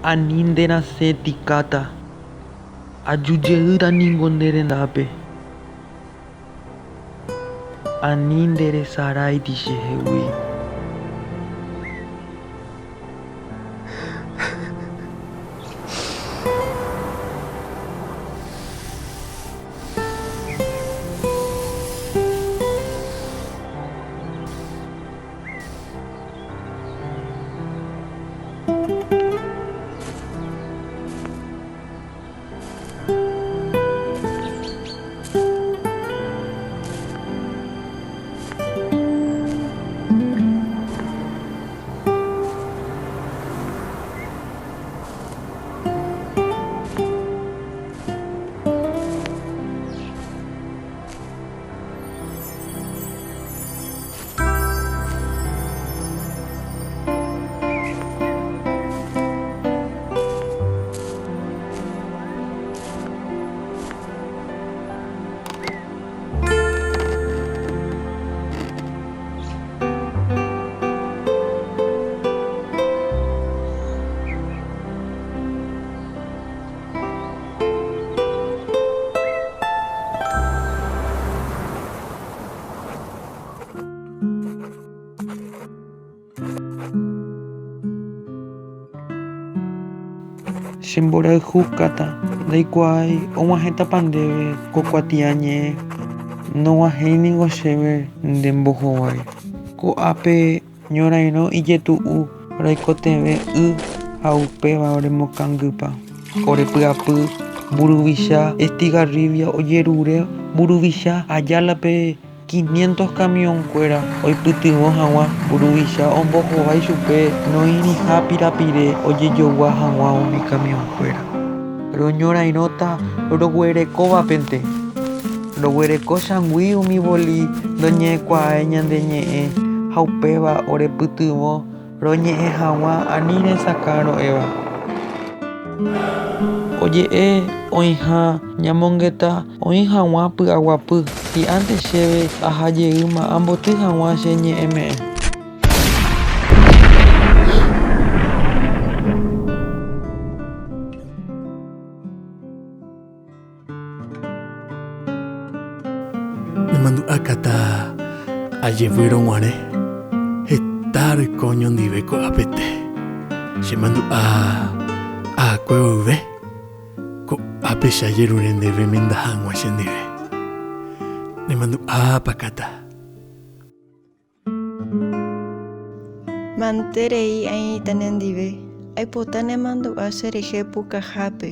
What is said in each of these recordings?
Anindena se tikata. Ajujeyra ningondere ndape. Anindere sarai tishehewi. Chemborayhu kata ndaikuaái og̃uahẽta pandéve kokuatiañe'ẽ nog̃uahẽiniko chéve nde mbohovái. Ko'ápe ñorairõ ijetu'u raikotevẽ y ha upéva remokãngypa orepyapy mburuvicha Estigarribia ojerure mburuvicha Ayálape 500 camionkuéra oipytyvõ hag̃ua mburuvicha ombohovái chupe noĩriha pirapire ojejogua hag̃ua umi camionkuéra. Roñorairõta roguerekovapente. Roguereko chagui umi voli ndoñe'ẽkuaái ñande ñe'ẽ ha upéva orepytyvõ roñe'ẽ hag̃ua ani resaka ro'éva. Oje'e oĩha ñamongeta oĩ hag̃ua py'aguapy. Hi'ãnte chéve ahajeýma amboty hag̃ua che ñe'ẽme'ẽ. Nemandu'ákata ajevy rog̃uarẽ heta roiko oñondive ko'ápete. Chemandu'a akue oive ko'ápe che ajerure ndéve menda hag̃ua chendive. Nemandu'ápakata. Mantérei aĩta nendive. Aipota nemandu'a cherehe pukahápe.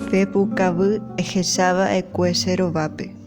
Pe pukavy ehecháva ekue che rovápe.